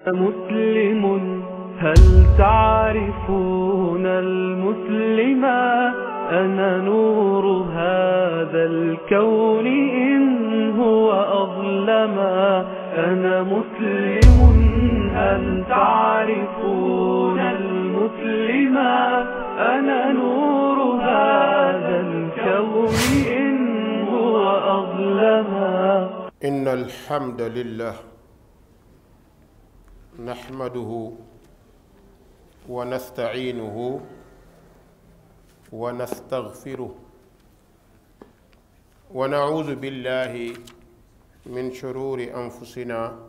مسلم هل تعرفون المسلما أنا نور هذا الكون إن هو أظلما أنا مسلم هل تعرفون المسلما أنا نور هذا الكون إن هو أظلما إن الحمد لله نحمده ونستعينه ونستغفره ونعوذ بالله من شرور أنفسنا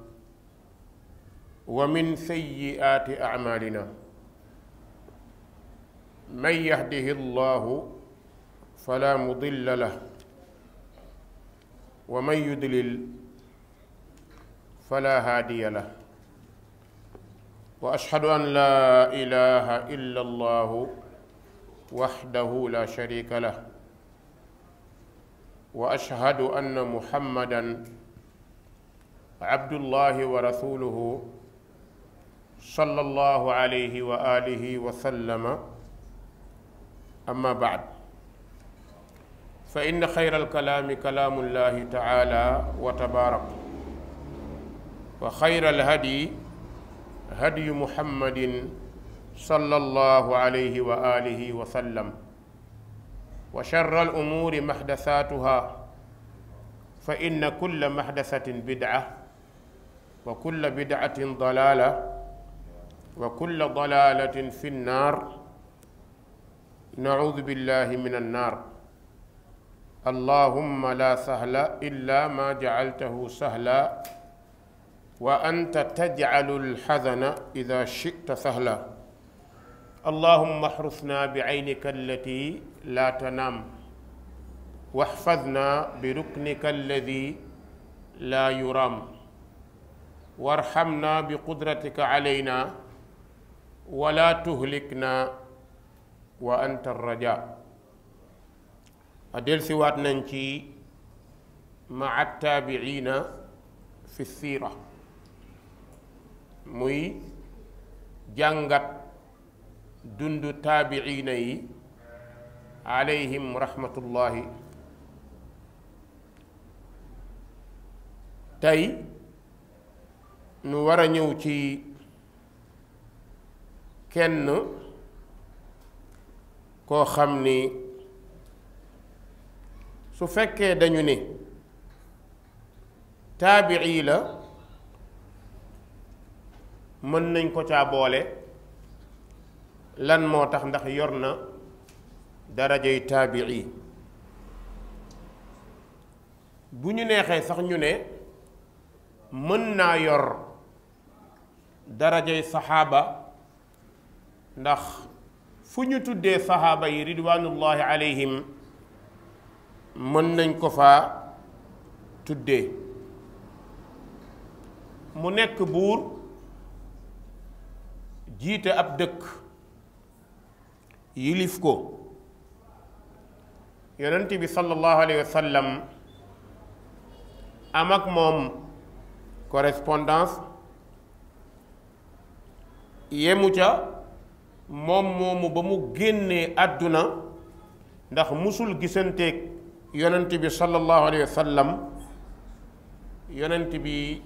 ومن سيئات أعمالنا من يهده الله فلا مضل له ومن يضلل فلا هادي له وأشهد أن لا إله إلا الله وحده لا شريك له وأشهد أن محمدًا عبد الله ورسوله صلى الله عليه وآله وسلم أما بعد فإن خير الكلام كلام الله تعالى وتبارك وخير الهدي هدي محمد صلى الله عليه وآله وسلم وشر الأمور محدثاتها فإن كل محدثة بدعة وكل بدعة ضلالة وكل ضلالة في النار نعوذ بالله من النار اللهم لا سهل إلا ما جعلته سهلا وأنت تجعل الحزن إذا شئت سهلا اللهم احرسنا بعينك التي لا تنام واحفظنا بركنك الذي لا يرام وارحمنا بقدرتك علينا ولا تهلكنا وأنت الرجاء أدل سوات ننشي مع التابعين في السيرة muy jàngat dundu taabiina yi alayhim rahmatullahi tey nu war a ñëw ci kenn koo xam ni su fekkee dañu ne taabii la mën nañ ko caa boole lan moo tax ndax yor na darajay taabii bu ñu neexee sax ñu ne mën naa yor darajay saxaaba ndax fu ñu tuddee saxaaba yi ridwanullahi alayhim mën nañ ko faa tuddee mu nekk buur jiite ab dëkk yilif ko yonent bi sallallahu alayhi wa sallam am ak moom correspondance yemu ca moom moomu ba mu génnee àdduna ndax musul gisanteeg yonent bi sallallahu alayhi wa sallam yonent bi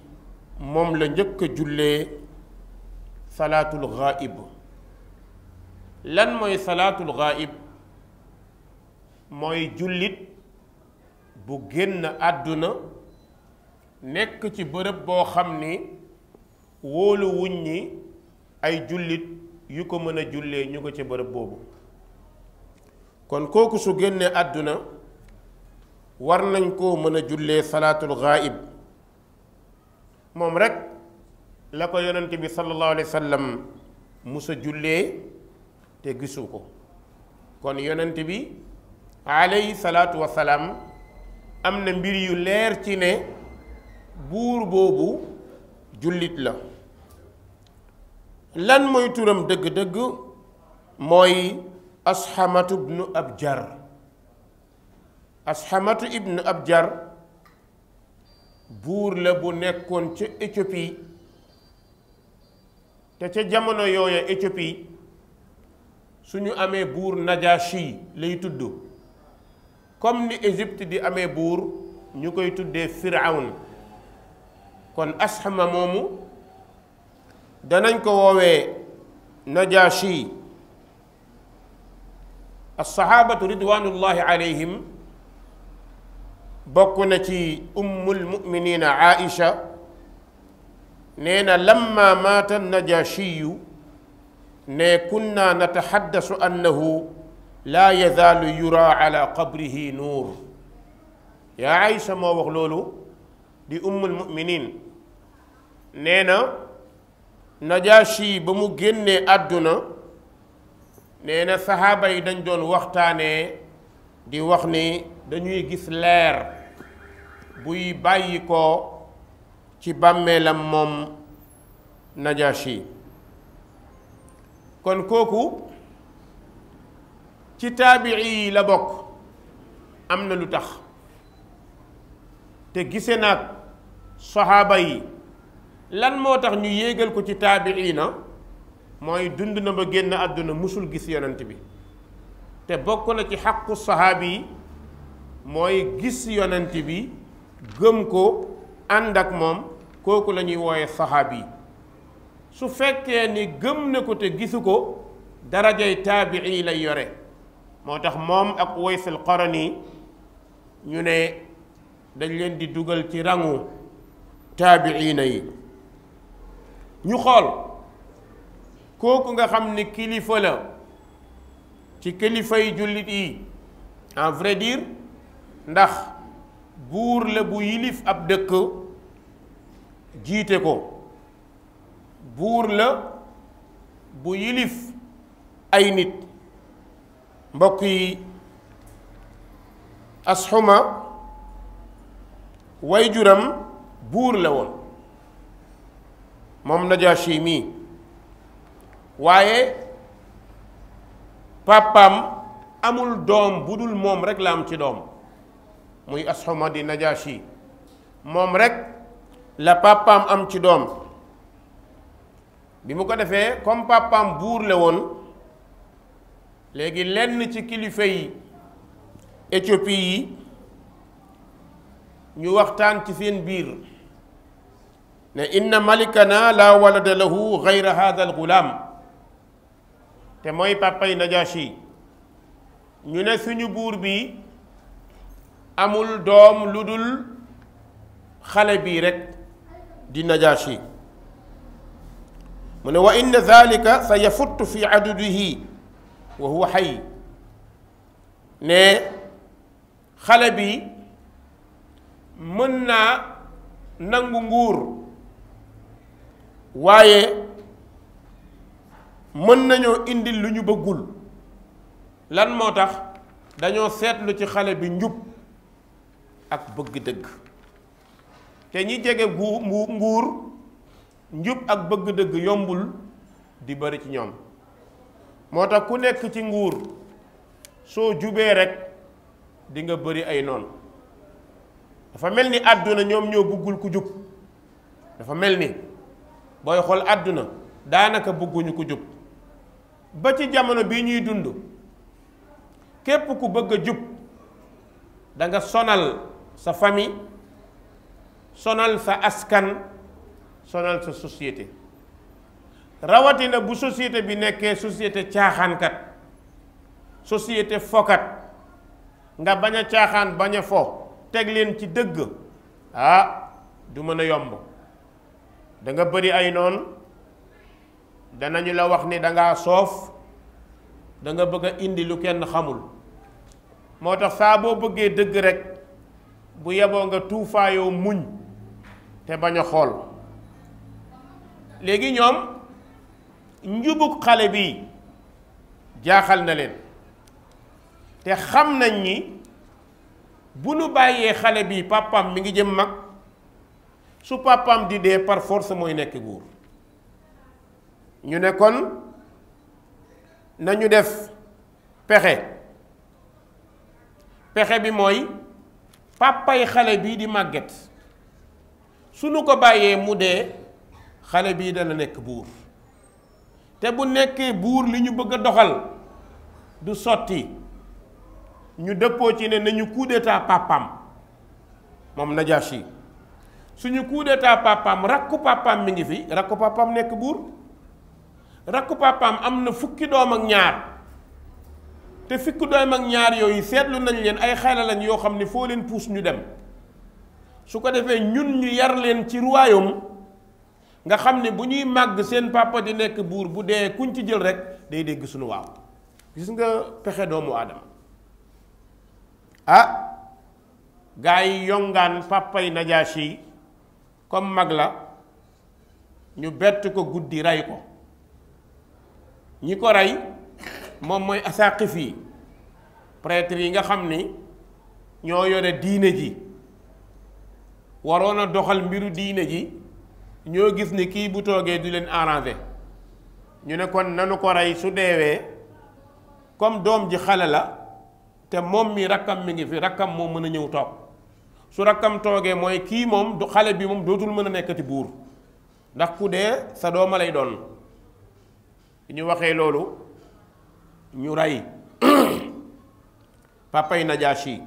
moom la njëkk a jullee salaatul ghaib lan mooy salaatul ghaib mooy jullit bu génn àdduna nekk ci bërëb boo xam ni wóolu wuñ ñi ay jullit yu ko mën a jullee ñu ko ci bërëb boobu kon kooku su génnee àdduna war nañ koo mën a jullee salaatul ghaib moom rek la ko yonent bi sallallahu alayhi wa sallam musa jullee te gisu ko kon yonent bi alayhi salaatu wa salaam am na mbir yu leer ci ne buur boobu jullit la lan mooy turam dëgg-dëgg mooy asxamatu ibnu abjar asxamatu ibnu abjar buur la bu nekkoon ca Éthiopie te ca jamono yooya Éthiopie suñu amee buur Najashi lay tudd comme ni Égypte di amee buur ñu koy tuddee Firawn kon Ashama moomu danañ ko woowee Najashi. as-sahabatu ridwanullahi alayhim bokk na ci ummul muminina Aisha nee na lamma maata Najashiyu ne kunna nataxaddasu annahu laa yazaalu yura ala qabrihi nuur. yaa Aïcha moo wax loolu di ummul muminin nee na Najashi ba mu génnee àdduna nee na saxaaba yi dañ doon waxtaanee di wax ni dañuy gis leer buy bàyyi ko ci bàmmeelam moom Najashi. kon kooku ci taabii yi la bokk am na lu tax te gise nag saxaaba yi lan moo tax ñu yéegal ko ci taabii na mooy dund na ba génn àdduna musul gis yonent bi te bokk na ci xaqu saxaabi yi mooy gis yonent bi gëm ko ànd ak moom kooku la ñuy wooye saxaabi yi su fekkee ni gëm na ko te gisu ko darajay taabii lay yore moo tax moom ak Uways al-Qarani ñu ne dañ leen di dugal ci rangu taabiina yi. ñu xool kooku nga xam ni kilifa la ci kilifa yi jullit yi en vrai dire ndax buur la bu yilif ab dëkk jiite ko buur la bu yilif ay nit. mbokk yi Ashuma wayjuram buur la woon moom Najashi mii waaye pàppam amul doom bu dul moom rek la am ci doom muy Ashuma di Najashi moom rek la pàppam am ci doom. bi mu ko defee comme pàppam buur la woon léegi lenn ci kilifa yi Éthiopie yi ñu waxtaan ci seen biir ne inna malikana la walada lahu gayra hada al gulaam te mooy pàppay Najashi ñu ne suñu buur bi amul doom lu dul xale bii rek di Najashi mu ne wa inna dhalika sa yafuttu fi adudihi wa huwa xay ne xale bi mën naa nangu nguur waaye mën nañoo indil lu ñu bëggul. lan moo tax dañoo seetlu ci xale bi njub ak bëgg dëgg te ñi jege nguur njub ak bëgg dëgg yombul di bari ci ñoom moo tax ku nekk ci nguur soo jubee rek di nga bari ay noon. dafa mel ni àdduna ñoom ñoo bëggul ku jub dafa mel ni booy xool àdduna daanaka bëgguñu ku jub ba ci jamono bii ñuy dund képp ku bëgg a jub da nga sonal sa famille sonal sa askan sonal sa société rawatina bu société bi nekkee société caaxaankat société fokat nga bañ a caaxaan bañ a fo teg leen ci dëgg du mën a yomb da nga bëri ay noon danañu la wax ni dangaa soof da nga bëgg a indi lu kenn xamul moo tax saa boo bëggee dëgg rek bu yeboo nga tuufaayoo muñ te bañ a xool. léegi ñoom njubug xale bi jaaxal na leen te xam nañ ni bu nu bàyyee xale bi pàppam mi ngi jëm mag su pàppam di dee par force mooy nekk buur. ñu ne kon nañu def pexe bi mooy pàppay xale bii di màgget su nu ko bàyyee mu dee xale bii dana nekk buur te bu nekkee buur li ñu bëgg a doxal du sotti ñu dëppoo ci ne nañu coup d'état papam moom Najashi suñu coup d'état papam rakku papam mi ngi fi rakku papam nekk buur rakku papam am na fukki doom ak ñaar te fukki doom ak ñaar yooyu seetlu nañ leen ay xale lañ yoo xam ne foo leen puus ñu dem su ko defee ñun ñu yar leen ci royaume nga xam ne bu ñuy màgg seen papa di nekk buur bu dee kuñ ci jël rek day dégg suñu waaw gis nga pexe doomu aadama gaa yi yongaan papay Najashi comme mag la ñu bett ko guddi rey ko ñi ko rey moom mooy asaqif yi prêtre yi nga xam ni ñoo yore diine ji waroon a doxal mbiru diine ji ñoo gis ni kii bu toogee du leen arrangé ñu ne kon nanu ko rey su deewee comme doom ji xale la te moom mi rakkam mi ngi fi rakkam moo mën a ñëw toog su rakkam toogee mooy kii moom du xale bi moom dootul mën a nekkati buur ndax ku dee sa dooma lay doon ñu waxee loolu ñu rey papay Najashi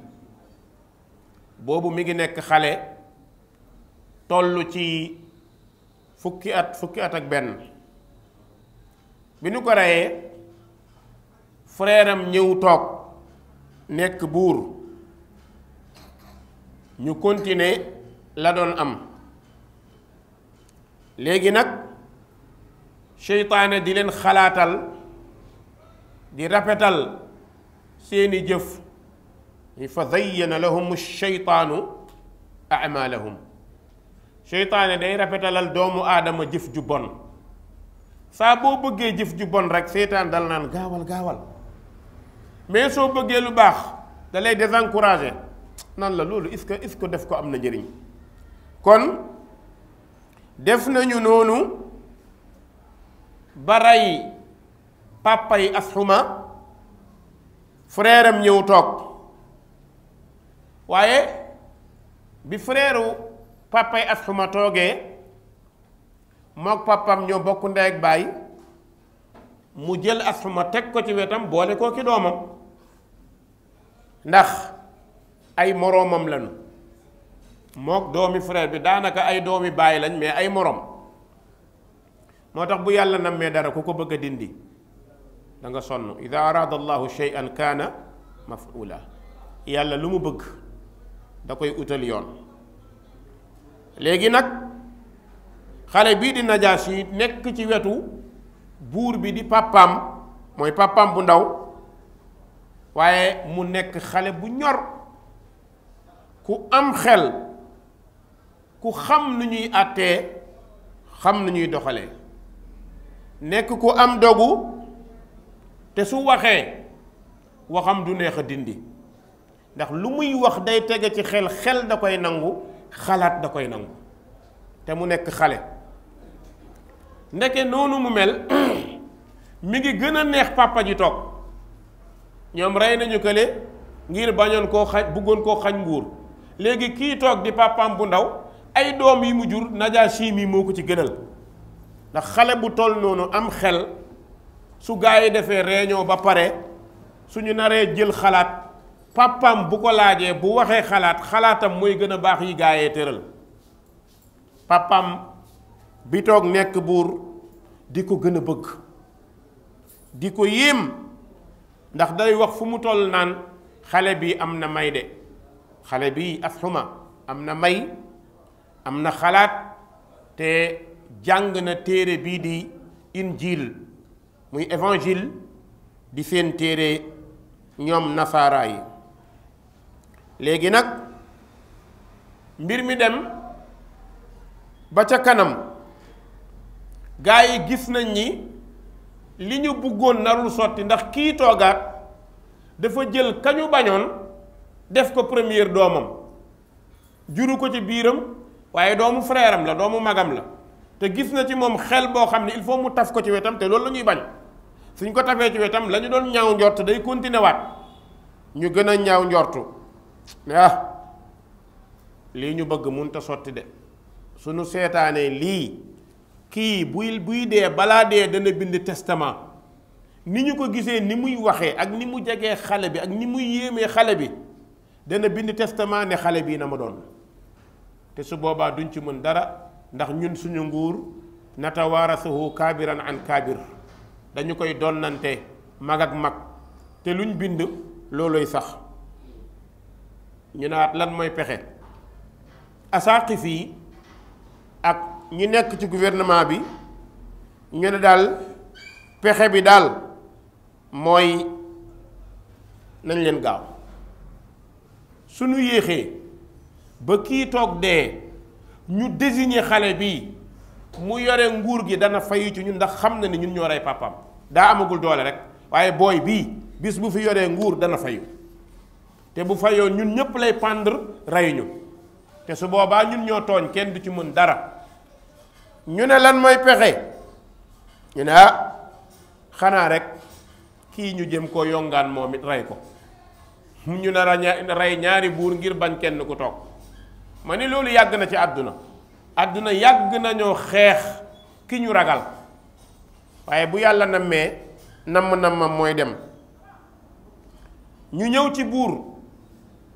boobu mi ngi nekk xale toll ci fukki at ak benn bi ñu ko reyee frère am ñëw toog nekk buur ñu continuer la doon am léegi nag seytaane di leen xalaatal di rafetal seeni jëf fa zayyana lahum sheytaanu amalahum seytaane day rafetalal doomu aadama jëf ju bon saa boo bëggee jëf ju bon rek seytaan dal naan gaawal mais soo bëggee lu baax da lay désencourager nan la loolu est-ce que def ko am na njëriñ kon def nañu noonu ba rey pàppay Ashuma frère am ñëw toog waaye bi frère pàppay Ashuma toogee mook pàppam ñoo bokk ndey ak baay mu jël Ashuma teg ko ci wetam boole koo ki doomam ndax ay moroomam lañu mook doomi frère bi daanaka ay doomi baay lañ mais ay moroom moo tax bu yàlla nammee dara ku ko bëgg a dindi da nga sonn ida arada allahu shay'an kaana maf'ula yàlla lu mu bëgg da koy utal yoon léegi nag xale bii di Najashi nekk ci wetu buur bi di pàppam mooy pàppam bu ndaw waaye mu nekk xale bu ñor ku am xel ku xam nu ñuy àttee xam nu ñuy doxalee nekk ku am dogu te su waxee waxam du neex a dindi ndax lu muy wax day tege ci xel da koy nangu xalaat da koy nangu te mu nekk xale ndeke noonu mu mel mi ngi gën a neex papa ji toog ñoom rey nañu kële ngir bañoon koo xañ bëggoon koo xañ nguur léegi kii toog di papaam bu ndaw ay doom yi mu jur Najashi mi moo ko ci gënal ndax xale bu toll noonu am xel su gaa yi defee réunion ba pare suñu naree jël xalaat papaam bu ko laajee bu waxee xalaatam mooy gën a baax yi gaa yee tëral papaam bi toog nekk buur di ko gën a bëgg di ko yéem ndax day wax fu mu toll naan xale bi am na may de xale bi Ashuma am na may am na xalaat te jàng na téere bii di injil muy évangile di seen téere ñoom nasaara yi léegi nag mbir mi dem ba ca kanam gaa yi gis nañ ni li ñu bëggoon narul sotti ndax kii toogaat dafa jël kañu bañoon def ko première doomam juru ko ci biiram waaye doomu frère am la doomu magam la te gis na ci moom xel boo xam ne il faut mu taf ko ci wetam te loolu la ñuy bañ suñ ko tafee ci wetam la ñu doon ñaaw njort day continuer waat ñu gën a ñaaw njortu lii ñu bëgg mënut a sotti de suñu seetaanee lii kii buy dee balaa dee dana bind testament. ni ñu ko gisee ni muy waxee ak ni mu jegee xale bi ak ni muy yéemee xale bi dana bind testament ne xale bii na ma doon. te su boobaa duñ ci mën dara ndax ñun suñu nguur natawaarasuhu kaabiran an kaabir, dañu koy donnante mag ak mag, te luñ bind looloy sax. ñu naat lan mooy pexe. Asaaqif yi ak ñi nekk ci gouvernement bi ñu ne daal pexe bi daal mooy nañ leen gaaw, suñu yéexee ba kii toog dee ñu désigner xale bi mu yore nguur gi dana fayu ci ñun, ndax xam na ni ñun ñoo rey papaam. daa amagul doole rek, waaye booy bii bis bu fi yoree nguur dana fayu, te bu fayoo ñun ñépp lay pendre reyuñu, te su boobaa ñun ñoo tooñ, kenn du ci mën dara. ñu ne lan mooy pexe. ñu ne xanaa rek kii ñu jëm koo yongaan moom it rey ko. ñu nar a rey ñaari buur ngir bañ kenn ku toog. ma ni loolu yàgg na ci àdduna yàgg nañoo xeex ki ñu ragal, waaye bu yàlla nammee namm mooy dem. ñu ñëw ci buur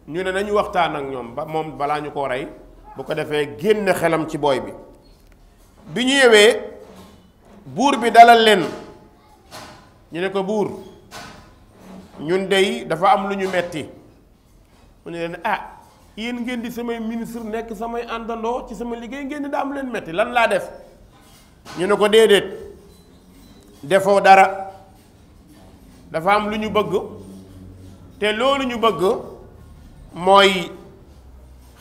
ñu ne nañu waxtaan ak ñoom ba moom balaa ñu ko rey, bu ko defee génn xelam ci booy bi. bi ñu ñëwee buur bi dalal leen, ñu ne ko buur ñun dey dafa am lu ñu metti. mu ne leen yéen ngeen di samay ministre nekk samay àndandoo ci sama liggéey, ngeen di daa am leen metti, lan laa def? ñu ne ko déedéet defoo dara, dafa am lu ñu bëgg, te loolu ñu bëgg mooy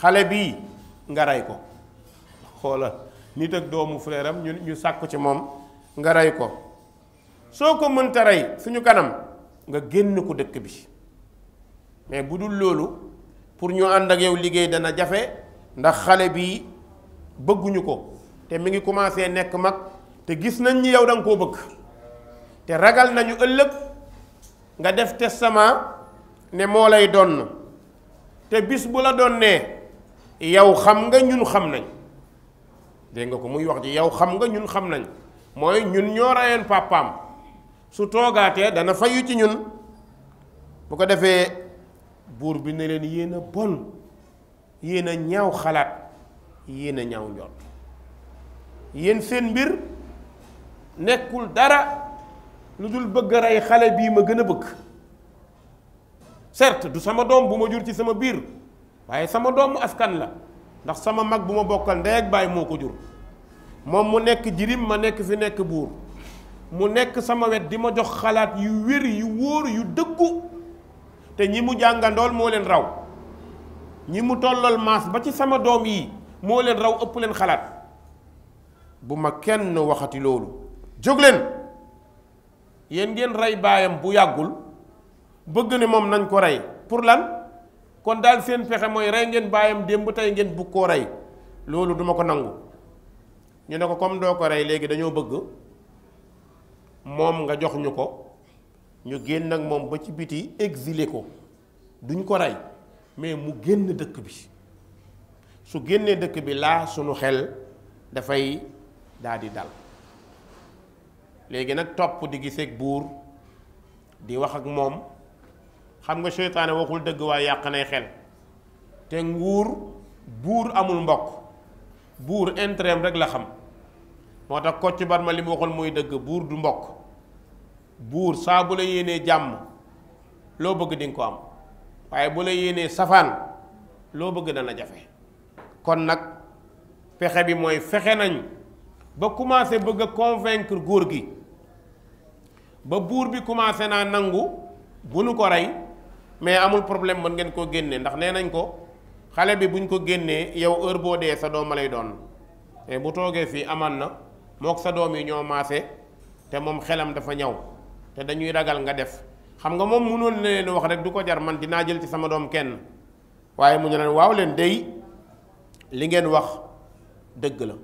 xale bii nga rey ko. xoola nit ak doomu frère am ñu sàkku ci moom nga rey ko. soo ko mënta rey suñu kanam nga génn ko dëkk bi, mais bu dul loolu pour ñu ànd ak yow liggéey dana jafe, ndax xale bii bëgguñu ko, te mi ngi commencé nekk mag, te gis nañ ni yow da nga koo bëgg, te ragal nañu ëllëg nga def testament ne moo lay donn, te bis bu la donnee yow xam nga ñun xam nañ. dégg nga ko muy wax ji, yow xam nga ñun xam nañ, mooy ñun ñoo reyeen papaam, su toogaatee dana fayu ci ñun. bu ko defee buur bi ne leen yéen a bon, yéen a ñaaw xalaat, yéen a ñaaw njort, yéen seen mbir nekkul dara lu dul bëgg a rey xale bii ma gën a bëgg. certes du sama doom bu ma jur ci sama biir, waaye sama doomu askan la, ndax sama mag bu ma bokkal ndey ak baay moo ko jur. moom mu nekk jirim, ma nekk fi nekk buur, mu nekk sama wet di ma jox xalaat yu wér yu wóor yu dëggu, te ñi mu jàngandool moo leen raw, ñi mu tollal maas ba ci sama doom yi moo leen raw, ëpp leen xalaat. bu ma kenn waxati loolu, jóg leen. yéen ngeen rey baayam bu yàggul, bëgg ne moom nañ ko rey pour lan? kon daal seen pexe mooy rey ngeen baayam démb, tey ngeen bugg koo rey. loolu duma ko nangu. ñu ne ko comme doo ko rey, léegi dañoo bëgg moom nga jox ñu ko, ñu génn ak moom ba ci biti exilé ko. duñ ko rey, mais mu génn dëkk bi. su génnee dëkk bi laa sunu xel dafay daal di dal. léegi nag topp di giseeg buur di wax ak moom. xam nga seytaane waxul dëgg waaye yàq nay xel, te buur amul mbokk, buur intérêt rek la xam. moo tax Kocc Barma li mu waxoon mooy dëgg, buur du mbokk. buur saa bu la yéenee jàmm loo bëgg di nga ko am, waaye bu la yéenee safaan loo bëgg dana jafe. kon nag pexe bi mooy fexe nañ ba commencé bëgg a convaincre góor gi, ba buur bi commencé naa nangu bu nu ko rey, mais amul problème, mën ngeen koo génne, ndax nee nañ ko xale bi buñ ko génnee yow heure boo dee sa doom lay doon, te bu toogee fii aman na mook sa doom yi ñoo maase, te moom xelam dafa ñaw, te dañuy ragal nga def. xam nga moom mënoon leen wax rek du ko jar, man dinaa jël ci sama doom kenn, waaye mu ñu leen waaw leen dey li ngeen wax dëgg la.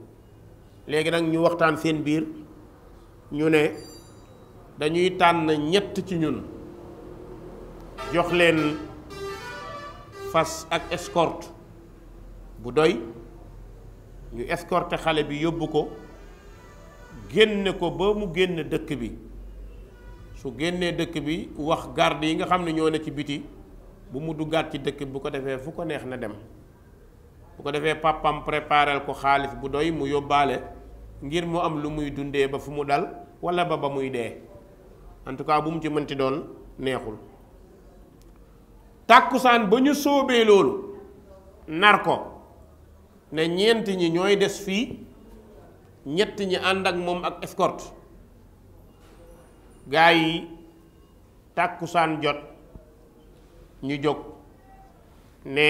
léegi nag ñu waxtaan seen biir, ñu ne dañuy tànn ñett ci ñun jox leen fas ak escorte bu doy, ñu escorter xale bi yóbbu ko génne ko ba mu génn dëkk bi su génnee dëkk bi wax garde yi nga xam ne ñoo ne ci biti bu mu duggaat ci dëkk bi bu ko defee fu ko neex na dem bu ko defee pàppam préparel ko xaalis bu doy mu yóbbaale ngir mu am lu muy dundee ba fu mu dal wala ba muy dee en tout cas bu mu ci mënti doon neexul. tàkkusaan ba ñu sóobee loolu nar ko ne ñeent ñi ñooy des fii ñett ñi ànd ak moom ak escorte gaa yi tàkkusaan jot ñu jóg ne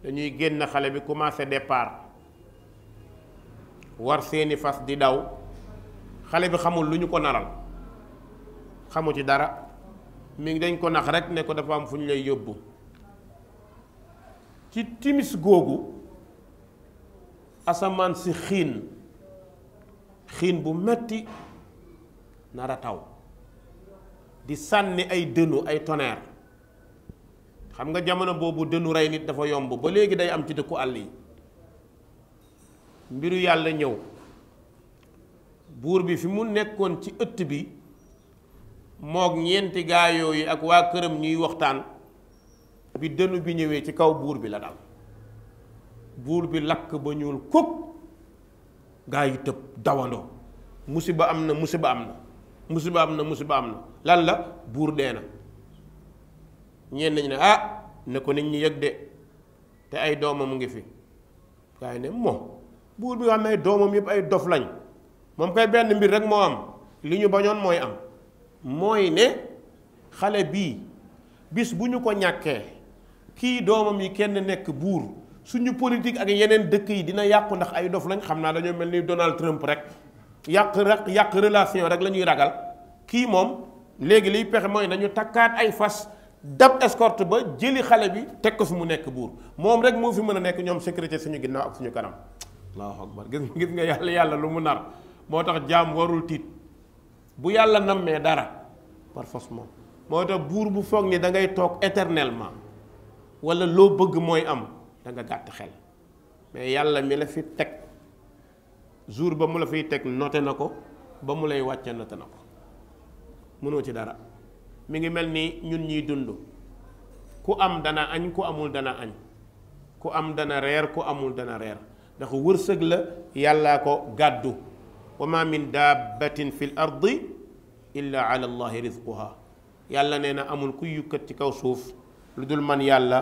dañuy génn xale bi commencé départ war seeni fas di daw xale bi xamul lu ñu ko naral xamu ci dara mi ngi dañ ko nax rek ne ko dafa am fu ñu lay yóbbu ci timis googu asamaan si xiin bu metti nar a taw di sànni ay dënu ay tonnerre xam nga jamono boobu dënu rey nit dafa yomb ba léegi day am ci dëkku àll yi mbiru yàlla ñëw buur bi fi mu nekkoon ci ëtt bi mook ñeenti gaa yooyu ak waa këram ñuy waxtaan bi dënu bi ñëwee ci kaw buur bi la dal buur bi lakk ba ñuul kuk gaa yi tëb dawandoo musiba am na musiba am na musiba am na musiba am na lan la buur dee na ñeen nañu ne ne ko nit ñi yëg de te ay doomam ngi fi gaa yi ne buur bi nga xam ne ay doomam yëpp ay dof lañ moom kay benn mbir rek moo am li ñu bañoon mooy am mooy ne xale bii bis bu ñu ko ñàkkee kii doomam yi kenn nekk buur suñu politique ak yeneen dëkk yi dina yàqu ndax ay dof lañ xam naa dañoo mel ni Donald Trump rek yàq relation rek la ñuy ragal kii moom léegi liy pexe mooy nañu takkaat ay fas dab escorte ba jëli xale bi teg ko fi mu nekk buur moom rek moo fi mën a nekk ñoom sécurité suñu ginnaaw ak suñu kanam allahu akbar gis nga yàlla lu mu nar moo tax jaam warul tiit bu yàlla nammee dara par force moom moo tax buur bu foog ni da ngay toog éternellement wala loo bëgg mooy am da nga gàtt xel mais yàlla mi la fi teg jour ba mu la fiy teg noté na ko ba mu lay wàcce noté na ko mënoo ci dara mi ngi mel ni ñun ñiy dund ku am dana añ ku amul dana añ ku am dana reer ku amul dana reer ndax wërsëg la yàllaa ko gàddu wa ma min dabbatin fi l ardi illa ala allahi rizquha yàlla nee na amul ku yukkat ci kaw suuf lu dul man yàlla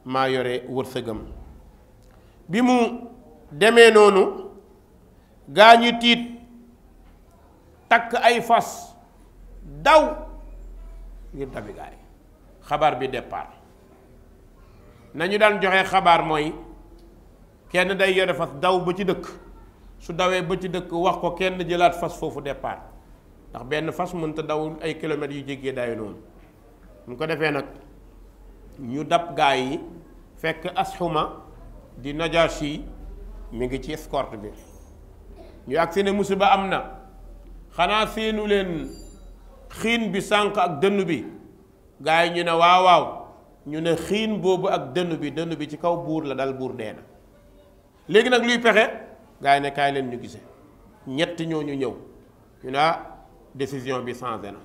maa yore wërsëgam bi mu demee noonu gaa ñi tiit takk ay fas daw ngir dabi gaay xabaar bi départ nañu daan joxe xabaar mooy kenn day yore fas daw ba ci dëkk su dawee ba ci dëkk wax ko kenn jëlaat fas foofu départ ndax benn fas mënta daw ay kilomètres yu jéggee dayu noonu mu ko defee nag ñu dab gaay yi fekk Asxuma di Najaasi mi ngi ci escorte bi ñu agsi ne musiba am na xanaa seenu leen xiin bi sànq ak dënn bi gaay yi ñu ne waaw ñu ne xiin boobu ak dënn bi ci kaw buur la dal buur dee na léegi nag luy pexe gaay yi ne kaay leen ñu gise ñett ñooñu ñëw ñu ne décision bi changé na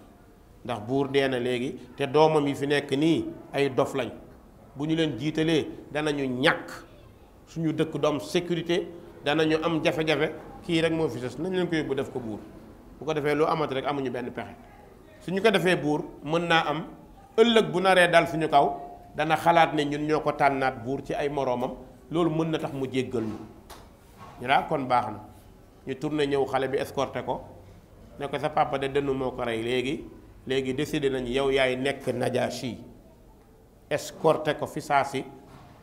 ndax buur dee na léegi te doomam yi fi nekk nii ay dof lañ bu ñu leen jiitalee danañu ñàkk suñu dëkk doom sécurité danañu am jafe-jafe kii rek moo fi des nañ leen ko yóbbu def ko buur bu ko defee loo amati rek amuñu benn pexe suñu ko defee buur mën naa am ëllëg bu naree dal suñu kaw dana xalaat ne ñun ñoo ko tànnaat buur ci ay moroomam loolu mën na tax mu jéggal ñu daa kon baax na ñu tourné ñëw xale bi escorté ko ne ko sa papa de dënnu moo ko rey léegi décidé nañu yow yaay nekk Najaasi escorté ko fi saa si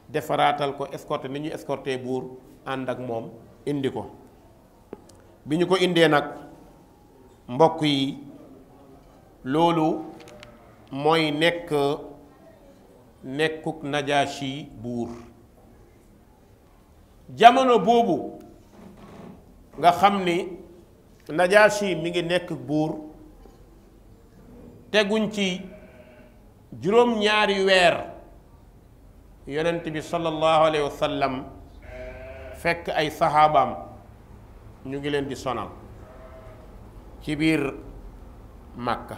defaraatal ko escorté ni ñu escorté buur ànd ak moom indi ko bi ñu ko indee nag mbokk yi loolu mooy nekkuk Najaasi buur jamono boobu nga xam ni Najaasi mi ngi nekk buur teguñ ci juróom-ñaari weer yonent bi sallallahu alayhi wa sallam fekk ay saxaabaam ñu ngi leen di sonal ci biir Makka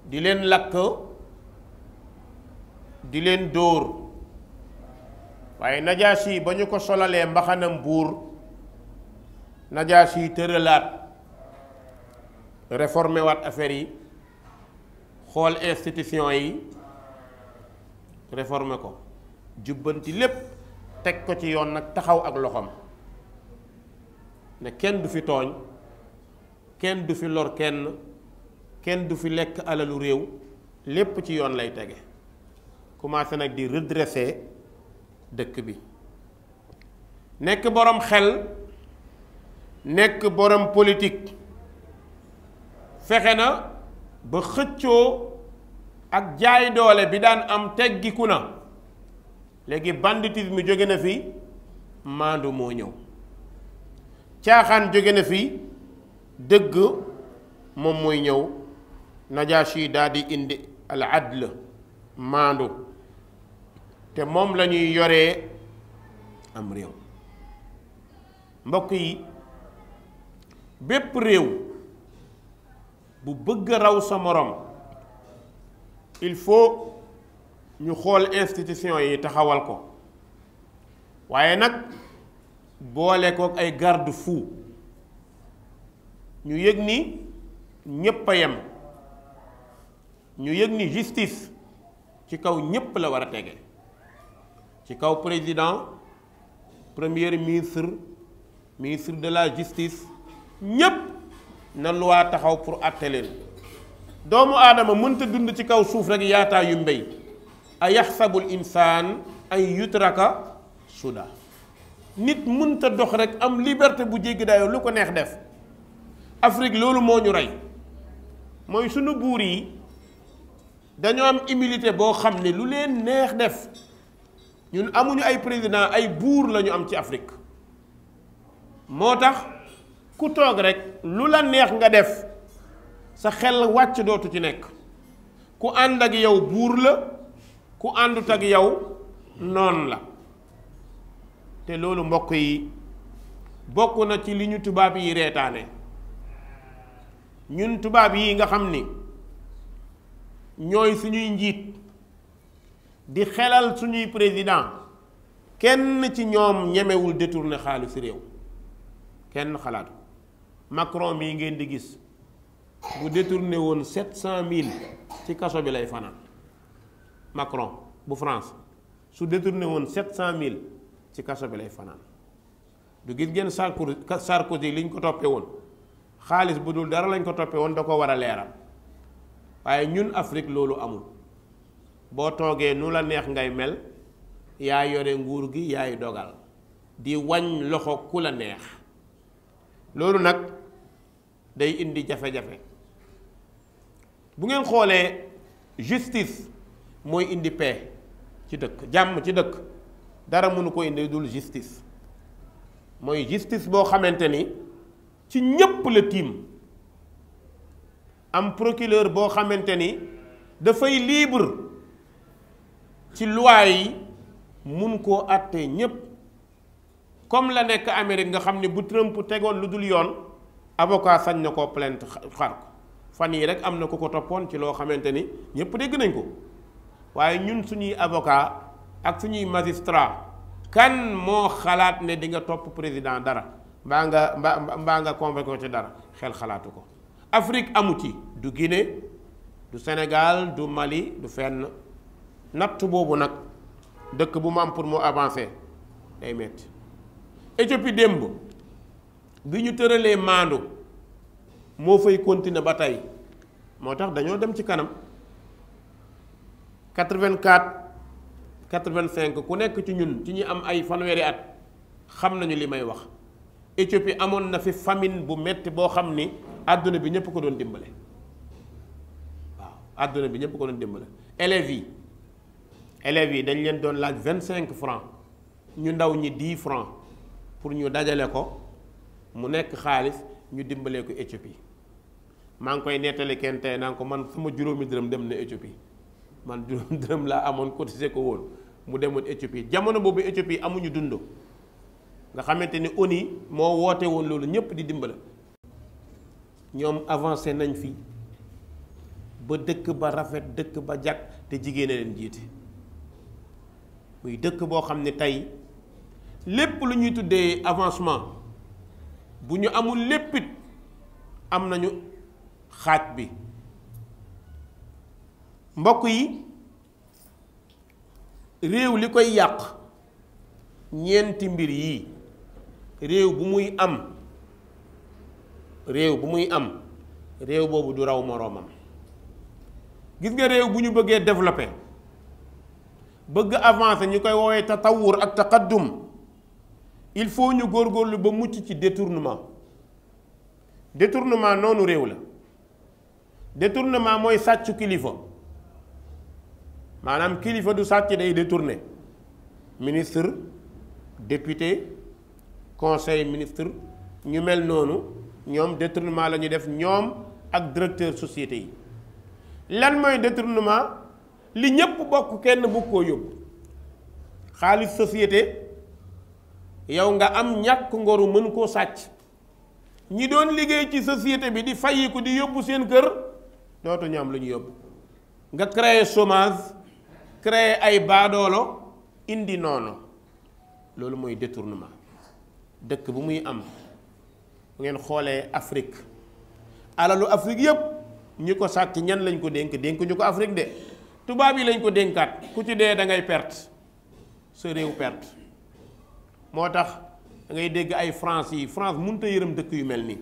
di leen lakk di leen dóor waaye Najaasi ba ñu ko solalee mbaxanam buur Najaasi tëralaat réformé waat affaire yi xool institution yi réformé ko jubbanti lépp teg ko ci yoon nag taxaw ak loxoom ne kenn du fi tooñ kenn du fi lor kenn du fi lekk alalu réew lépp ci yoon lay tege commencé nag di redresser dëkk bi nekk borom xel nekk borom politique fexe na ba xëccoo ak jaay doole bi daan am teggiku na léegi banditisme jóge na fi maandu moo ñëw caaxaan jóge na fi dëgg moom mooy ñëw Najaasi daal di indi al adl maandu te moom la ñuy yoree am réew mbokk yi bépp réew bu bëgg a raw sa morom il faut ñu xool institution yi taxawal ko waaye nag boole kook ay garde-fou ñu yëg ni ñépp a yem ñu yëg ni justice ci kaw ñépp la war a tege ci kaw président premier ministre ministre de la justice ñépp na loi taxaw pour àtte leen doomu aadama mënta dund ci kaw suuf rek yaataa yu mbéy a yaxsabul insaan ay yutraka suda nit mënta dox rek am liberté bu jéggi dayoo lu ko neex def Afrique loolu moo ñu rey mooy sunu buur yi dañoo am humilité boo xam ne lu leen neex def ñun amuñu ay président ay buur lañu am ci Afrique moo tax ku toog rek lu la neex nga def sa xel wàcc dootu ci nekk ku ànd ak yow buur la ku àndut ak yow noon la te loolu mbokk yi bokk na ci li ñu tubaab yi reetaane ñun tubaab yi nga xam ni ñooy suñuy njiit di xelal suñuy président kenn ci ñoom ñemewul détourner xaalis réew kenn xalaatu Macron mii ngeen di gis bu détourné woon 700 000 ci kaso bi lay fanaan Macron bu France su détourné woon 700 000 ci kaso bi lay fanaan du gis ngeen Sarkozy liñ ko toppee woon xaalis bu dul dara lañ ko toppee woon da ko war a leeral waaye ñun Afrique loolu amul boo toogee nu la neex ngay mel yaa yore nguur gi yaay dogal di wañ loxo ku la neex loolu nag day indi jafe-jafe bu ngeen xoolee justice mooy indi paix ci dëkk jàmm ci dëkk dara mënu ko indi dul justice mooy justice boo xamante ni ci ñépp la tiim am procureur boo xamante ni dafay libre ci loi yi mun koo àtte ñépp comme la nekk Amérique nga xam ne bu Trump tegoon lu dul yoon avocat sañ na koo plainte xar ko fan yii rek am na ku ko toppoon ci loo xamante ni ñépp dégg nañ ko waaye ñun suñuy avocat ak suñuy magistrat kan moo xalaat ne di nga topp président dara mbaa nga convoqué ko ci dara xel xalaatu ko Afrique amu ci du Guinée du Sénégal du Mali du fenn natt boobu nag dëkk bu mu am pour mu avancer day metti Éthiopie démb bi ñu tëralee maandu moo fay continuer ba tey moo tax dañoo dem ci kanam 84 85 ku nekk ci ñun ci ñi am ay fanweeri at xam nañu li may wax Éthiopie amoon na fi famine bu metti boo xam ni àdduna bi ñëpp ko doon dimbale waaw àdduna bi ñëpp ko doon dimbale élèves yi dañ leen doon laaj 25 francs ñu ndaw ñi 10 francs pour ñu dajale ko mu nekk xaalis ñu dimbalee ko Éthiopie maa ngi koy nettali kenn tey naa ko man sama juróomi dërëm dem na Éthiopie man juróomi dërëm laa amoon cotisé ko woon mu demoon Éthiopie jamono boobu Éthiopie amuñu dund nga xamante ni ONU moo woote woon loolu ñépp di dimbale ñoom avancé nañ fi ba dëkk ba rafet dëkk ba jag te jigéen a leen jiite muy dëkk boo xam ne tey lépp lu ñuy tuddee avancement bu ñu amul léppit am nañu xaaj bi mbokk yi réew li koy yàq ñeenti mbir yii réew bu muy am réew boobu du raw moroomam gis nga réew bu ñu bëggee développer bëgg avancer ñu koy woowee tatawur ak taqaddum il faut ñu góorgóorlu ba mucc ci détournement noonu réew la détournement mooy sàccu kilifa maanaam kilifa du sàcc day détourné ministre député conseil ministre ñu mel noonu ñoom détournement la ñu def ñoom ak directeur société yi lan mooy détournement li ñépp bokk kenn bu koo yóbbu xaalis société yow nga am ñàkk ngoru mën koo sàcc ñi doon liggéey ci société bi di fayiku di yóbbu seen kër dootu ñu am lu ñu yóbbu nga créer chômage créer ay baadoolo indi noonu loolu mooy détournement dëkk bu muy am bu ngeen xoolee Afrique alalu Afrique yépp ñi ko sàcc ñan lañ ko dénk ñu ko Afrique de tubaab yi lañ ko dénkaat ku ci dee da ngay perte sa réew perte moo tax da ngay dégg ay France mënut a yërëm dëkk yu mel nii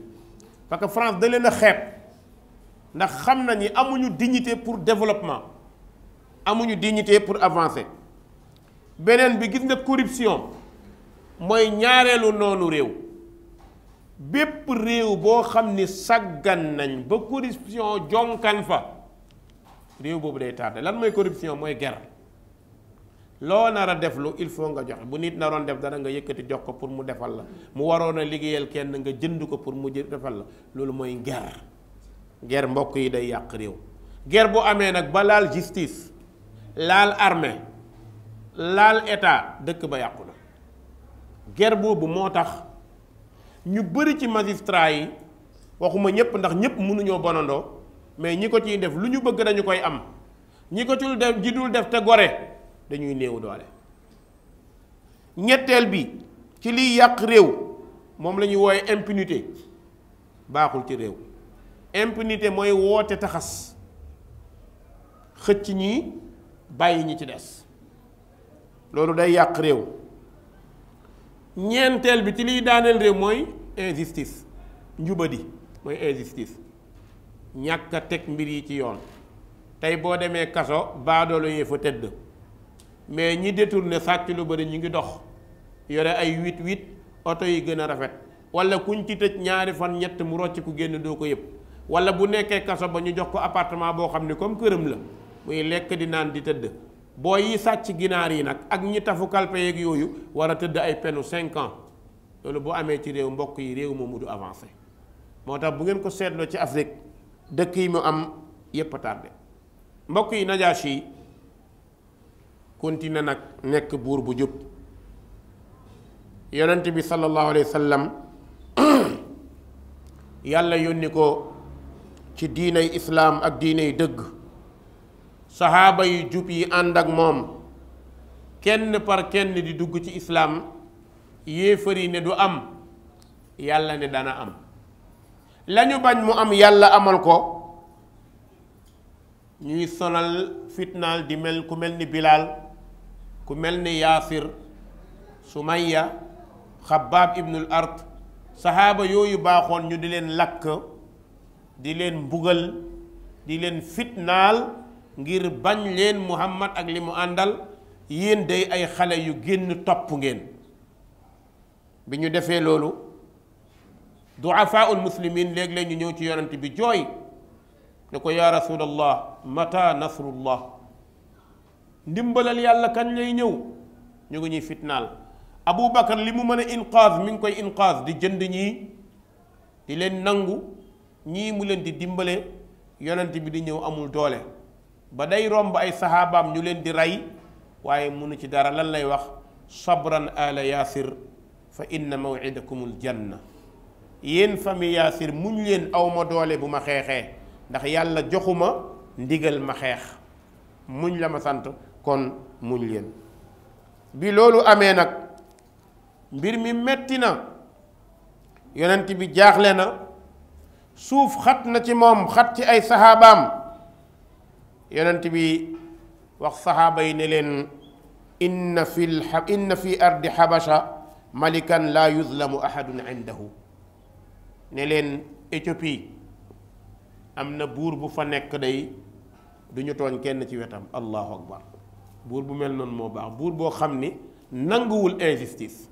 parce que France da leen a xeeb ndax xam na ni amuñu dignité pour développement amuñu dignité pour avancer beneen bi gis nga corruption mooy ñaareelu noonu réew bépp réew boo xam ni saggan nañ ba corruption jonkan fa réew boobu day tardé lan mooy corruption mooy ger loo nar a def lu il faut nga joxe bu nit naroon def dara nga yëkkati jox ko pour mu defal la mu waroon a liggéeyal kenn nga jënd ko pour mu defal la loolu mooy ger mbokk yi day yàq réew ger bu amee nag ba laal justice laal armée laal état dëkk ba yàqu na ger boobu moo tax ñu bëri ci magistrat yi waxuma ñëpp ndax ñëpp mënuñoo bonandoo mais ñi ko ciy def lu ñu bëgg dañu koy am ñi ko ci def ji dul def te gore dañuy néew doole ñetteel bi ci liy yàq réew moom la ñuy woowe impunité baaxul ci réew impunité mooy woote taxas xëcc ñi bàyyi ñi ci des loolu day yàq réew ñeenteel bi ci liy daaneel réew mooy injustice njubadi mooy injustice ñàkk a teg mbir yi ci yoon tey boo demee kaso baadoolo yee fa tëdd mais ñi détourné sàcc lu bari ñu ngi dox yore ay 8-8 oto yi gën a rafet wala kuñ ci tëj ñaari fan ñett mu rocc ku génn doo ko yëpp wala bu nekkee kaso ba ñu jox ko appartement boo xam ne comme këram la muy lekk di naan di tëdd boo yi sàcc ginaar yi nag ak ñi tafu kalpe yeeg yooyu war a tëdd ay penu 5 ans loolu bu amee ci réew mbokk yi réew moomu du avancé moo tax bu ngeen ko seetloo ci Afrique dëkk yi mu am yépp a tardé mbokk yi Najaasi yi continué nag nekk buur bu jub yonent bi sallallahu alayhi wa sallam yàlla yónni ko ci diinay islaam ak diinay dëgg saxaaba yu jub yi ànd ak moom kenn par kenn di dugg ci islaam yéefar yi ne du am yàlla ne dana am lañu bañ mu am yàlla amal ko ñuy sonal fitnaal di mel ku mel ni Bilaal ku mel ni Yaasir Sumayya Xabbaab ibnul Ard saxaaba yooyu baaxoon ñu di leen lakk di leen mbugal di leen fitnaal ngir bañ leen Muhammad ak li mu àndal yéen day ay xale yu génn topp ngeen bi ñu defee loolu du'afaa'ul muslimiin léeg-léeg ñu ñëw ci yonent bi jooy ne ko yaa rasulallah mata nasrullah ndimbalal yàlla kañ lay ñëw ñu ngi ñuy fitnaal Abu Bakar li mu mën a inqaaz mi ngi koy inqaaz di jënd ñii di leen nangu ñii mu leen di dimbale yonent bi di ñëw amul doole ba day romb ay saxaabaam ñu leen di rey waaye munu ci dara lan lay wax sabran ala yaasir fa inna maw'idakumul janna. yéen famille Yaasir muñ leen awma doole bu ma xeexee ndax yàlla joxuma ndigal ma xeex, muñ la ma sant, kon muñ leen. bi loolu amee nag mbir mi metti na, yonent bi jaaxle na, suuf xat na ci moom, xat ci ay saxaabaam. yonent bi wax saxaaba yi ne leen inna fi ardi xabasha malikan laa yuzlamu ahadun indahu. ne leen Éthiopie am na buur bu fa nekk day du ñu tooñ kenn ci wetam. allahu akbar. buur bu mel noonu moo baax, buur boo xam ni nanguwul injustice.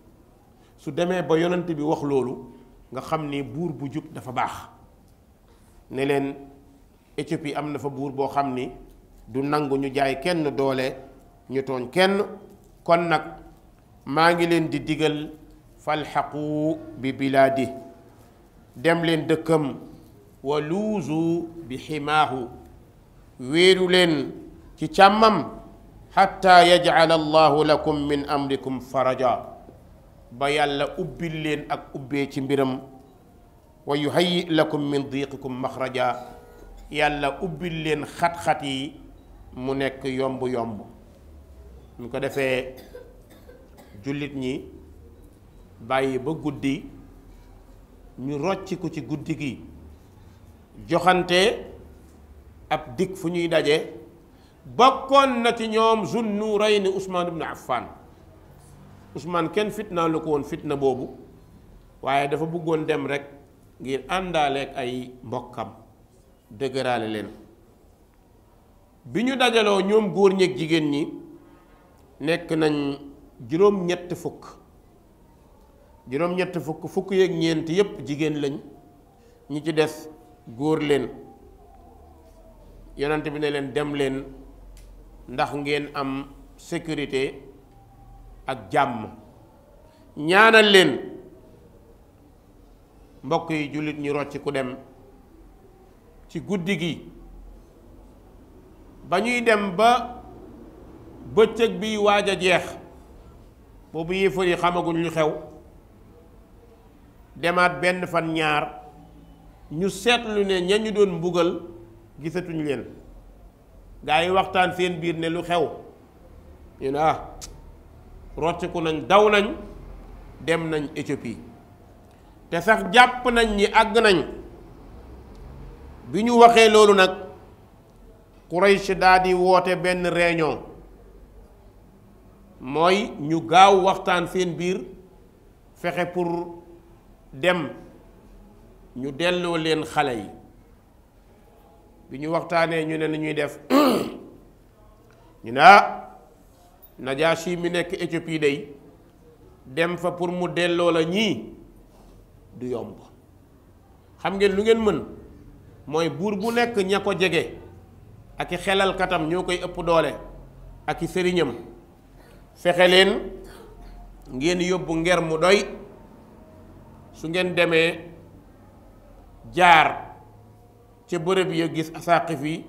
su demee ba yonent bi wax loolu nga xam ni buur bu jub dafa baax. ne leen Éthiopie am na fa buur boo xam ni du nangu ñu jaay kenn doole, ñu tooñ kenn. kon nag maa ngi leen di digal falxaqu bi bilaadi, dem leen dëkkam, wa luuzu bi ximaahu, wéeru leen ci càmmam, xatta yajcala allahu lakum min amrikum faraja, ba yàlla ubbil leen ak ubbee ci mbiram, wa yuhayyi lakum min diiqikum maxraja, yàlla ubbil leen xat-xat yi mu nekk yomb-yomb. ñu ko defee jullit ñi bàyyi ba guddi ñu rocci ko ci guddi gi, joxante ab dig fu ñuy daje. bokkoon na ci ñoom Zun Nuurayni Usmaan ibnu Affaan. Usmaan kenn fitnaa lu ko woon fitna boobu, waaye dafa bëggoon dem rek ngir àndaaleeg ay mbokkam dëgëraale leen. bi ñu dajaloo ñoom góor ñeeg jigéen ñi nekk nañ juróom-ñett fukk. juróom-ñett fukk, fukk yeeg ñeent yépp jigéen lañ, ñi ci des góor leen. yonent bi ne leen dem leen ndax ngeen am sécurité ak jàmm, ñaanal leen. mbokk yi jullit ñi rocc ku dem ci guddi gi. ba ñuy dem ba bëccëg bi waaj a jeex, boobu yéefar yi xamaguñ lu xew. demaat benn fan ñaar, ñu seetlu ne ña ñu doon mbugal gisatuñ leen. gaa yi waxtaan seen biir ne lu xew. ñu ne rocciku nañ, daw nañ, dem nañ Éthiopie. te sax jàpp nañ ñi àgg nañ. bi ñu waxee loolu nag Quraysh daal di woote benn réunion, mooy ñu gaaw waxtaan seen biir fexe pour dem ñu delloo leen xale yi. bi ñu waxtaanee ñu ne lu ñuy def ñu ne Najaashi mi nekk Éthiopie day dem fa pour mu delloo la ñii du yomb. xam ngeen lu ngeen mën mooy buur bu nekk ña ko jege ak i xelal katam ñoo koy ëpp doole ak i sëriñam, fexe leen ngeen yóbbu nger mu doy. su ngeen demee jaar ca bërëb ya gis asaqif yi,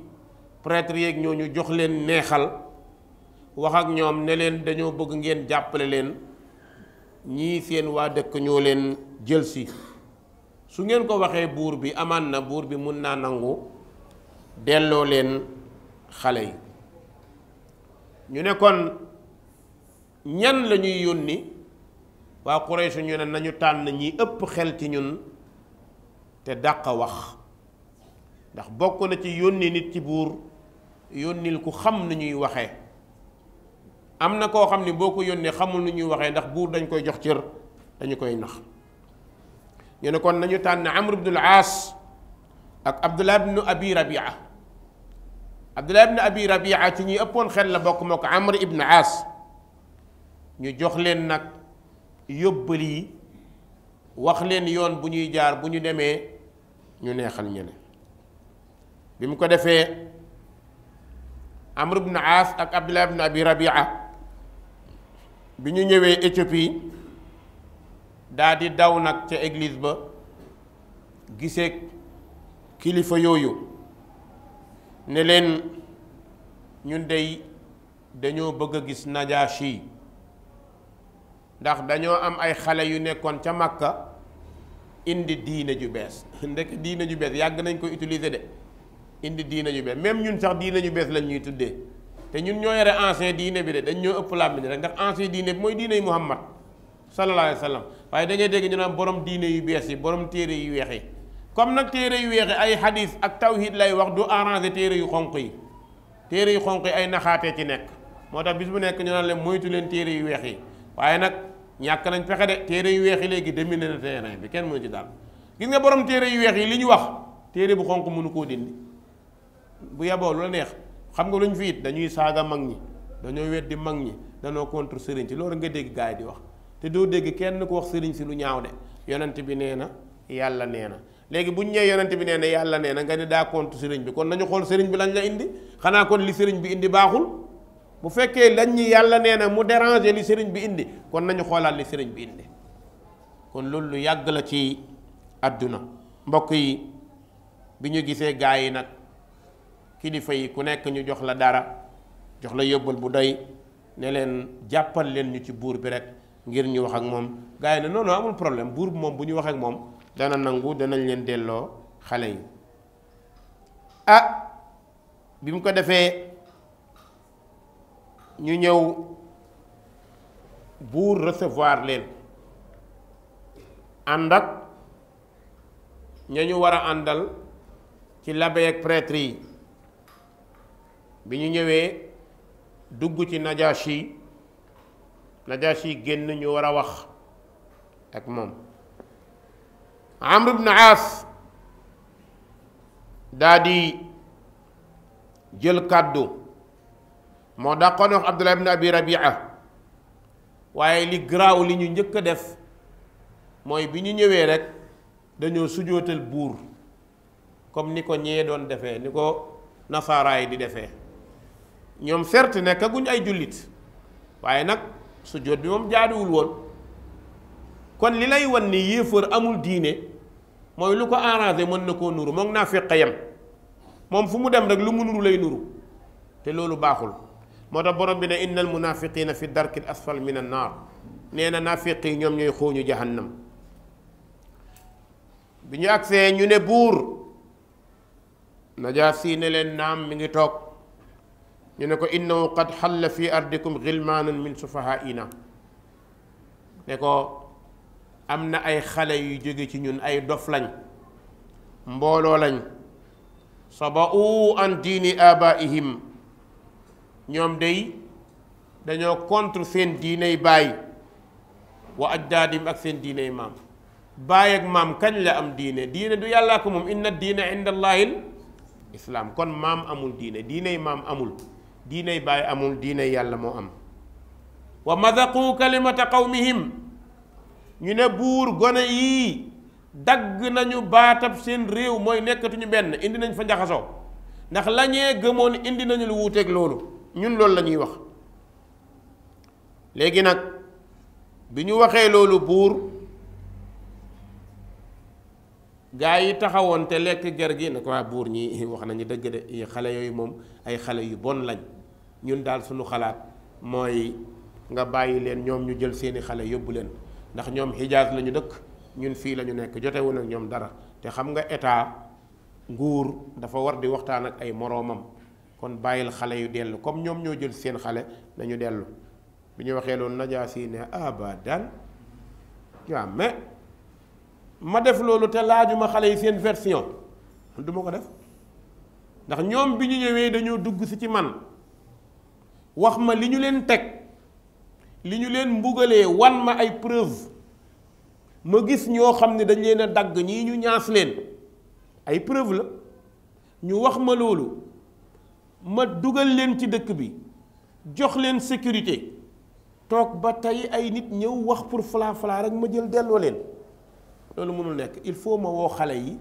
prêtre yeeg ñooñu jox leen neexal, wax ak ñoom ne leen dañoo bëgg ngeen jàppale leen, ñii seen waa dëkk ñoo leen jël si. su ngeen ko waxee buur bi, amaan na buur bi mun naa nangu delloo leen xale yi. ñu ne kon ñan la ñuy yónni. waa Quraysh ñu ne nañu tànn ñi ëpp xel ci ñun te dàq wax, ndax bokk na ci yónni nit ci buur, yónnil ku xam nu ñuy waxee. am na koo xam ni boo ko yónnee xamul nu ñuy waxee, ndax buur dañ koy jox cër, dañu koy nax. ñu ne kon nañu tànn Amr ibn al-Aas ak Abdullah ibn Abi Rabia. Abdullah ibn Abi Rabia ci ñi ëppoon xel la bokk moo ko Amr ibn Aas. ñu jox leen nag yóbbal yi, wax leen yoon bu ñuy jaar, bu ñu demee ñu neexal ñene. bi mu ko defee Amr ibn Aas ak Abdullah ibn Abi Rabia bi ñu ñëwee Éthiopie daa di daw nag ca église ba gisee kilifa yooyu ne leen ñun dey dañoo bëgg a gis Najaashi. ndax dañoo am ay xale yu nekkoon ca Makka indi diine ju bees ndek diine ju bees yàgg nañ ko utiliser de indi diine ju bees même ñun sax diine ju bees lañ ñuy tuddee te ñun ñoo yore ancien diine bi de dañ ñoo ëpp làmmiñ rek ndax ancien diine bi mooy diine yi Muhammad sallallahu alayhi wa sallam waaye da ngay dégg ñu naan borom diine yu bees yi borom téere yu weex yi comme nag téere yu weex yi ay hadis ak tawhid lay wax du arrangé téere yu xonq yi téere yu xonq yi ay naxaatee ci nekk moo tax bis bu nekk ñu naan leen moytu leen téere yu weex yi waaye nag ñàkk nañ pexe de téere yu weex yi léegi dominé na terrain bi kenn mënu ci daal gis nga borom téere yu weex yi li ñu wax téere bu xonq mënu koo dindi bu yeboo lu la neex xam nga lu ñu fi it dañuy saaga mag ñi dañoo weddi mag ñi dañoo contre sëriñ si loolu nga dégg gars yi di wax te doo dégg kenn ku wax sëriñ si lu ñaaw de yonent bi nee na yàlla nee na léegi bu ñu ñëwee yonent bi nee na yàlla nee na nga ne daa contre sëriñ bi kon nañu xool sëriñ bi lañ la indi xanaa kon li sëriñ bi indi baaxul bu fekkee lañ ñi yàlla nee na mu déranger li sëriñ bi indi kon nañu xoolaat li sëriñ bi indi kon loolu lu yàgg la ci àdduna mbokk yi bi ñu gisee gaa yi nag kilifa yi ku nekk ñu jox la dara jox la yóbbal bu doy ne leen jàppal leen ñu ci buur bi rek ngir ñu wax ak moom gaa yi ne non non amul problème buur bi moom bu ñu wax ak moom dana nangu danañ leen delloo xale yi bi mu ko defee ñu ñëw buur recevoir leen ànd ak ña ñu war a àndal ci l'abbé ak prêtre yi bi ñu ñëwee dugg ci Najashi génn ñu war a wax ak moom Amr ibn Aas daa di jël kàddu moo dàqoon wax Abdullah ibn Abi Rabia waaye li garaaw li ñu njëkk a def mooy bi ñu ñëwee rek dañoo sujootal buur comme ni ko ñee doon defee ni ko nasaara yi di defee ñoom certes nekkaguñ ay jullit waaye nag sujoot bi moom jaaduwul woon kon li lay wan ni yéefar amul diine mooy lu ko arrangé mën na koo nuru moom naa fekk yam moom fu mu dem rek lu mu nuru lay nuru te loolu baaxul moo tax borom bi ne innal munafiqina fi darkil asfal min an naar nee na naafiq yi ñoom ñooy xooñu jahannam bi ñu agsee ñu ne buur Najaasi ne leen naam mi ngi toog ñu ne ko innahu qad xalla fi ardikum gilmaanun min sufahaina ne ko am na ay xale yu jóge ci ñun ay dof lañ mbooloo lañ saba'u an diini abaihim ñoom day dañoo contre seen diiney baay wa ajdaadim ak seen diiney maam baay ak maam kañ la am diine diine du yàllaa ko moom inna diina inda allaahil islaam kon maam amul diine diiney maam amul diiney baay amul diiney yàlla moo am wa madaqu kalimata qawmihim ñu ne buur gone yii dagg nañu baatab seen réew mooy nekkatuñu benn indi nañ fa njaxasoo ndax lañee gëmoon indi nañu lu wuuteeg loolu ñun loolu la ñuy wax léegi nag bi ñu waxee loolu buur gaa yi taxawoon te lekk ger gi ne ko waa buur ñi wax nañu dëgg de xale yooyu moom ay xale yu bon lañ ñun daal suñu xalaat mooy nga bàyyi leen ñoom ñu jël seeni xale yóbbu leen ndax ñoom Hijaaz lañu dëkk ñun fii la ñu nekk jotewul ak ñoom dara te xam nga état nguur dafa war di waxtaan ak ay moroomam kon bàyyil xale yu dellu comme ñoom ñoo jël seen xale nañu dellu bi ñu waxee loolu Najaasi ne abadan waaw mais ma def loolu te laajuma xale yi seen version du ma ko def ndax ñoom bi ñu ñëwee dañoo dugg si ci man wax ma li ñu leen teg li ñu leen mbugalee wan ma ay preuve ma gis ñoo xam ne dañ leen a dagg ñii ñu ñaas leen ay preuve la ñu wax ma loolu ma dugal leen ci dëkk bi jox leen sécurité toog ba tey ay nit ñëw wax pour fala rek ma jël delloo leen loolu mënul nekk il faut ma woo xale yi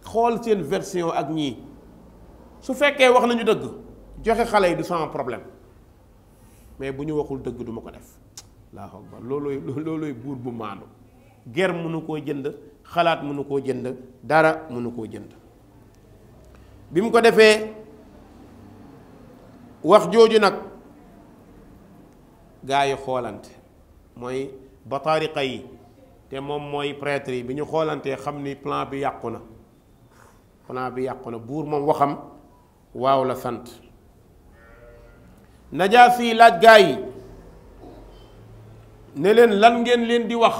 xool seen version ak ñii su fekkee wax nañu dëgg joxe xale yi du sama problème mais bu ñu waxul dëgg du ma ko def Allahu akbar loolooy buur bu maandu ger mënu koo jënd xalaat mënu koo jënd dara mënu koo jënd bi mu ko defee wax jooju nag gaa yi xoolante mooy bataariqa yi te moom mooy prêtre yi bi ñu xoolantee xam ni plan bi yàqu na buur moom waxam waaw la sant. Najaasi laaj gaa yi ne leen lan ngeen leen di wax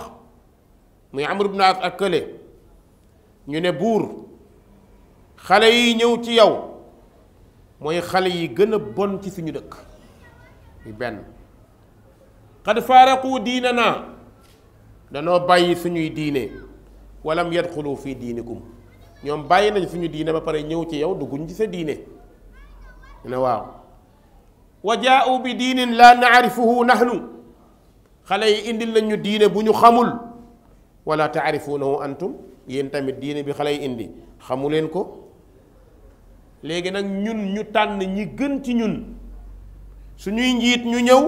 muy Amr ibn As ak kële ñu ne buur xale yi ñëw ci yow mooy xale yi gën a bon ci suñu dëkk bi benn qad faaraqu diinana danoo bàyyi suñuy diine walam yadxulu fi diinikum ñoom bàyyi nañ suñu diine ba pare ñëw ci yow dugguñ ci sa diine ne waaw wa jaa'u bi diinin laa naarifuhu nahnu xale yi indil nañ ñu diine bu ñu xamul wala taarifuunahu antum yéen tamit diine bi xale yi indi xamu leen ko. léegi nag ñun ñu tànn ñi gën ci ñun suñuy njiit ñu ñëw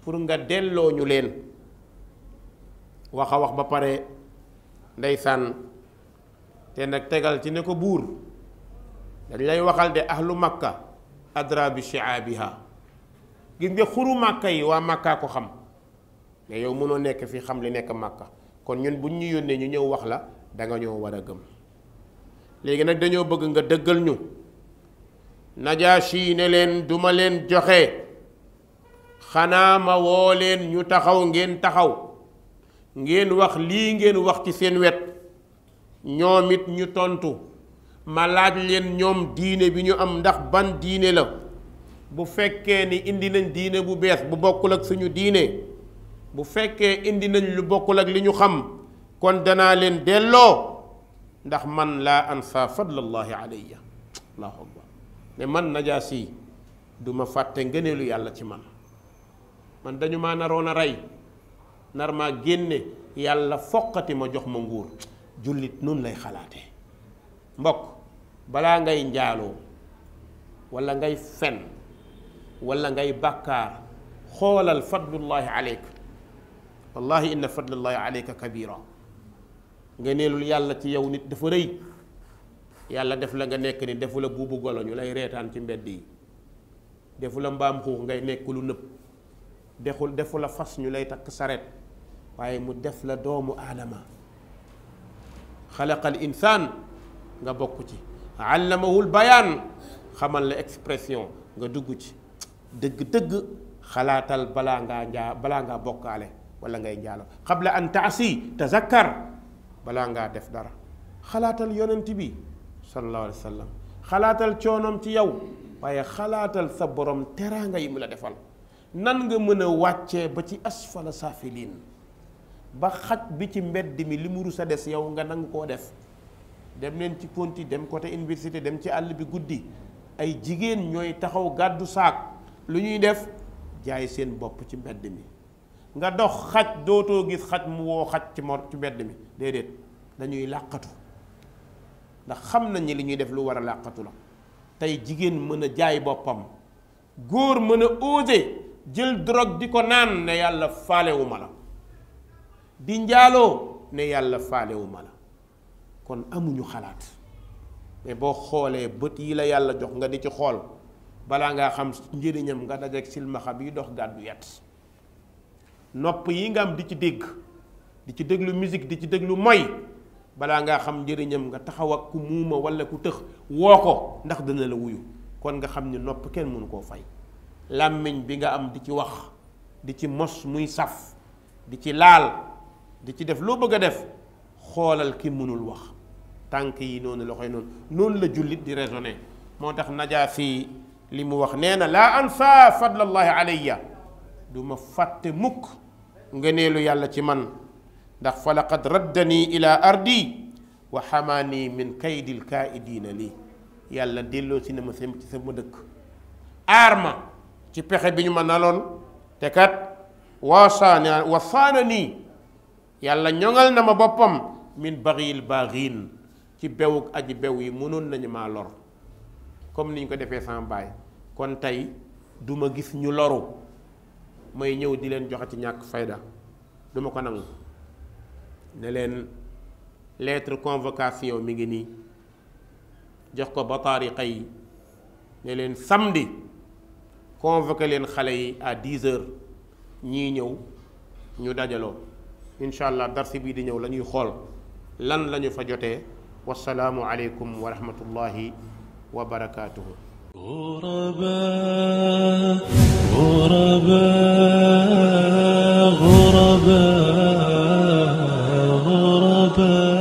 pour nga delloo ñu leen wax a wax ba pare ndeysaan te nag tegal ci ne ko buur dañ lay waxal de ahlu makka adra bi shi'abiha gis nga xuru makka yi waa makka ko xam mais yow mënoo nekk fii xam li nekk makka kon ñun buñ ñu yónnee ñu ñëw wax la danga ñoo war a gëm. léegi nag dañoo bëgg nga dëggal ñu. Najaashi ne leen duma leen joxe xanaa ma woo leen ñu taxaw ngeen taxaw ngeen wax lii ngeen wax ci seen wet ñoom it ñu tontu ma laaj leen ñoom diine bi ñu am ndax ban diine la bu fekkee ni indi nañ diine bu bees bu bokkul ak suñu diine bu fekkee indi nañ lu bokkul ak li ñu xam kon danaa leen delloo ndax man laa ansa fadlallahi alayya allahu akbar ne man Najaasi du ma fàtte ngëneelu yàlla ci man dañu maa naroon a rey nar maa génne yàlla foqati ma jox ma nguur jullit nun lay xalaate mbokk balaa ngay njaaloo walla ngay fen walla ngay bàkkaar xoolal fadlullahi aleyka wallahi inna fadlullahi aleyka kabira ngëneelul yàlla ci yow nit dafa rëy yàlla def la nga nekk ni defu la buubu golo ñu lay reetaan ci mbedd yi defu la mbaam xuux ngay nekk lu nëb defu la fas ñu lay takk saret waaye mu def la doomu aadama xalaqal insaan nga bokk ci allamahul bayaan xamal la expression nga dugg ci dëgg-dëgg xalaatal balaa ngaa bokkaale wala ngay njaalo qabla an taasi tazakkar balaa ngaa def dara xalaatal yonent bi sallallahu alayhi wa sallam xalaatal coonoom ci yow waaye xalaatal sa borom teraanga yi mu la defal nan nga mën a wàccee ba ci asfala saafiliin ba xaj bi ci mbedd mi li mu rus a des yow nga nangu koo def dem leen ci konti dem côté université dem ci àll bi guddi ay jigéen ñooy taxaw gàddu saak lu ñuy def jaay seen bopp ci mbedd mi nga dox xaj dootoo gis xaj mu woo xaj ci mbedd mi déedéet dañuy làqatu ndax xam nañ ni li ñuy def lu war a làqatu la tey jigéen mën a jaay boppam góor mën a osé jël drogue di ko naan ne yàlla faalewuma la di njaaloo ne yàlla faalewuma la kon amuñu xalaat mais boo xoolee bët yi la yàlla jox nga di ci xool balaa ngaa xam njëriñam nga dajeek silmaxa bi dox gàddu yet nopp yi nga am di ci dégg di ci déglu musique di ci déglu moy balaa ngaa xam njëriñam nga taxaw ak ku muuma walla ku tëx woo ko ndax dana la wuyu kon nga xam ni nopp kenn mënu koo fay làmmiñ bi nga am di ci wax di ci mos muy saf di ci laal di ci def loo bëgg a def xoolal ki mënul wax tànk yi noonu loxoy noonu la jullit di raisonné moo tax Najaasi li mu wax nee na laa ansa fadlallahi alayya du ma fàtte mukk ngëneelu yàlla ci man ndax fa laqad raddani ila ardi wa xamaani min kaydil kaa'idiina lii yàlla delloo si na ma ci sama dëkk aar ma ci pexe bi ñu ma naloon te kat wasaana nii yàlla ñoŋal na ma boppam min baxil baaxiin ci bewuk aji bew yi mënoon nañu maa lor comme ni ñu ko defee sama baay kon tey du ma gis ñu loru may ñëw di leen joxe ci ñàkk fayda du ma ko nangu ne leen lettre convocation mi ngi nii jox ko bataariqa yi ne leen samedi convoqué leen xale yi à 10 heures ñii ñëw ñu dajaloo incha allah darsi bii di ñëw la ñuy xool lan la ñu fa jotee. wassalaamu aleykum wa rahmatullahi wa barakaatuhu. غرباء غرباء غرباء غرباء